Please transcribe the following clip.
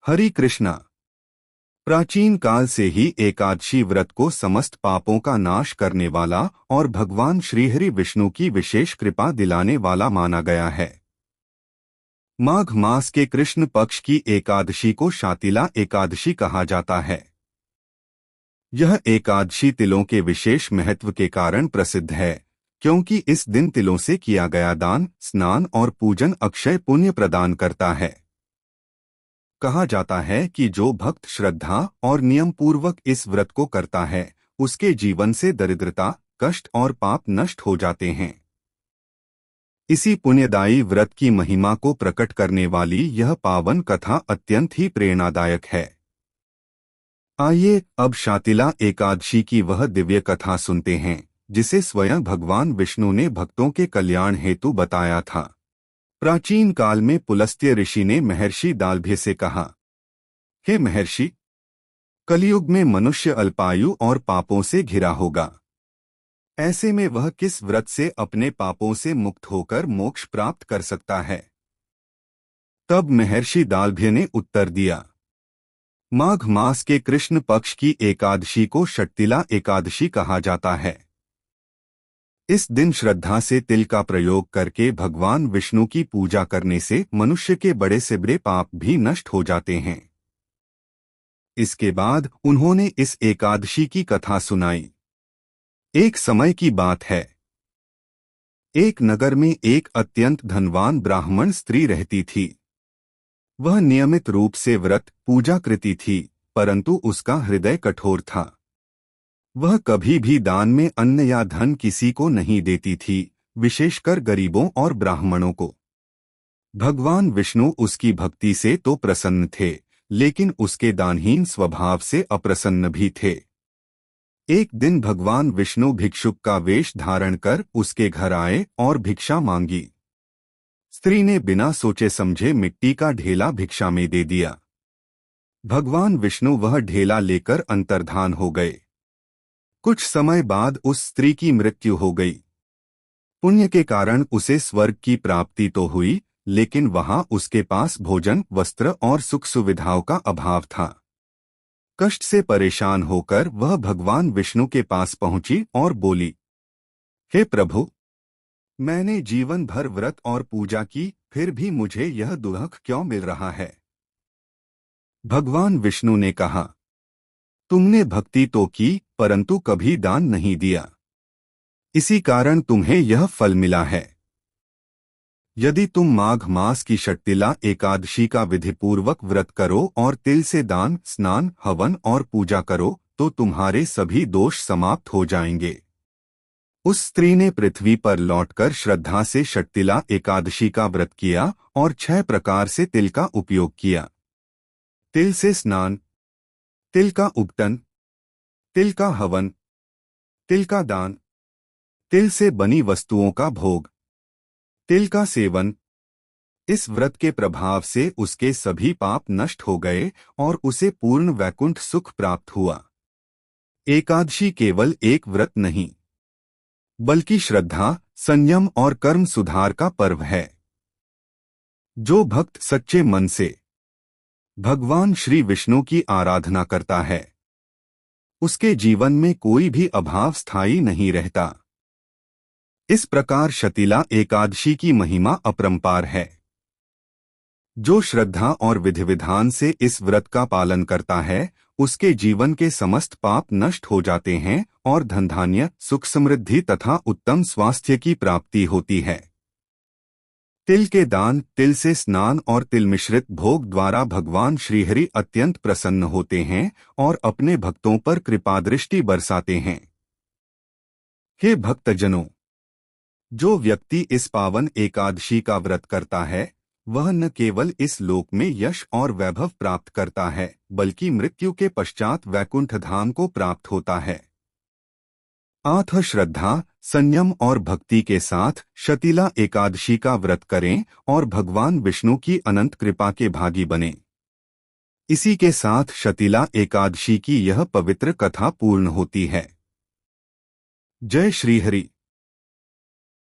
हरि कृष्णा। प्राचीन काल से ही एकादशी व्रत को समस्त पापों का नाश करने वाला और भगवान श्रीहरि विष्णु की विशेष कृपा दिलाने वाला माना गया है। माघ मास के कृष्ण पक्ष की एकादशी को शातिला एकादशी कहा जाता है। यह एकादशी तिलों के विशेष महत्व के कारण प्रसिद्ध है, क्योंकि इस दिन तिलों से किया गया दान, स्नान और पूजन अक्षय पुण्य प्रदान करता है। कहा जाता है कि जो भक्त श्रद्धा और नियम पूर्वक इस व्रत को करता है, उसके जीवन से दरिद्रता, कष्ट और पाप नष्ट हो जाते हैं। इसी पुण्यदायी व्रत की महिमा को प्रकट करने वाली यह पावन कथा अत्यंत ही प्रेरणादायक है। आइए अब शातिला एकादशी की वह दिव्य कथा सुनते हैं, जिसे स्वयं भगवान विष्णु ने भक्तों के कल्याण हेतु बताया था। प्राचीन काल में पुलस्त्य ऋषि ने महर्षि दाल्भ्य से कहा, हे महर्षि, कलयुग में मनुष्य अल्पायु और पापों से घिरा होगा। ऐसे में वह किस व्रत से अपने पापों से मुक्त होकर मोक्ष प्राप्त कर सकता है? तब महर्षि दाल्भ्य ने उत्तर दिया, माघ मास के कृष्ण पक्ष की एकादशी को शातिला एकादशी कहा जाता है। इस दिन श्रद्धा से तिल का प्रयोग करके भगवान विष्णु की पूजा करने से मनुष्य के बड़े से बड़े पाप भी नष्ट हो जाते हैं। इसके बाद उन्होंने इस एकादशी की कथा सुनाई। एक समय की बात है। एक नगर में एक अत्यंत धनवान ब्राह्मण स्त्री रहती थी। वह नियमित रूप से व्रत पूजा करती थी, परंतु उसका हृदय कठोर था। वह कभी भी दान में अन्न या धन किसी को नहीं देती थी, विशेषकर गरीबों और ब्राह्मणों को। भगवान विष्णु उसकी भक्ति से तो प्रसन्न थे, लेकिन उसके दानहीन स्वभाव से अप्रसन्न भी थे। एक दिन भगवान विष्णु भिक्षुक का वेश धारण कर उसके घर आए और भिक्षा मांगी। स्त्री ने बिना सोचे समझे मिट्टी का ढेला भिक्षा में दे दिया। भगवान विष्णु वह ढेला लेकर अंतर्धान हो गए। कुछ समय बाद उस स्त्री की मृत्यु हो गई। पुण्य के कारण उसे स्वर्ग की प्राप्ति तो हुई, लेकिन वहां उसके पास भोजन, वस्त्र और सुख सुविधाओं का अभाव था। कष्ट से परेशान होकर वह भगवान विष्णु के पास पहुंची और बोली, हे प्रभु, मैंने जीवन भर व्रत और पूजा की, फिर भी मुझे यह दुख क्यों मिल रहा है? भगवान विष्णु ने कहा, तुमने भक्ति तो की, परंतु कभी दान नहीं दिया। इसी कारण तुम्हें यह फल मिला है। यदि तुम माघ मास की शातिला एकादशी का विधिपूर्वक व्रत करो और तिल से दान, स्नान, हवन और पूजा करो, तो तुम्हारे सभी दोष समाप्त हो जाएंगे। उस स्त्री ने पृथ्वी पर लौटकर श्रद्धा से शातिला एकादशी का व्रत किया और 6 प्रकार से तिल का उपयोग किया। तिल से स्नान, तिल का उबटन, तिल का हवन, तिल का दान, तिल से बनी वस्तुओं का भोग, तिल का सेवन। इस व्रत के प्रभाव से उसके सभी पाप नष्ट हो गए और उसे पूर्ण वैकुंठ सुख प्राप्त हुआ। एकादशी केवल एक व्रत नहीं, बल्कि श्रद्धा, संयम और कर्म सुधार का पर्व है। जो भक्त सच्चे मन से भगवान श्री विष्णु की आराधना करता है, उसके जीवन में कोई भी अभाव स्थायी नहीं रहता। इस प्रकार शातिला एकादशी की महिमा अपरंपार है। जो श्रद्धा और विधि विधान से इस व्रत का पालन करता है, उसके जीवन के समस्त पाप नष्ट हो जाते हैं और धन धान्य, सुख समृद्धि तथा उत्तम स्वास्थ्य की प्राप्ति होती है। तिल के दान, तिल से स्नान और तिल मिश्रित भोग द्वारा भगवान श्रीहरि अत्यंत प्रसन्न होते हैं और अपने भक्तों पर कृपा दृष्टि बरसाते हैं। हे भक्तजनों, जो व्यक्ति इस पावन एकादशी का व्रत करता है, वह न केवल इस लोक में यश और वैभव प्राप्त करता है, बल्कि मृत्यु के पश्चात वैकुंठ धाम को प्राप्त होता है। अतः श्रद्धा, संयम और भक्ति के साथ शातिला एकादशी का व्रत करें और भगवान विष्णु की अनंत कृपा के भागी बनें। इसी के साथ शातिला एकादशी की यह पवित्र कथा पूर्ण होती है। जय श्री हरि।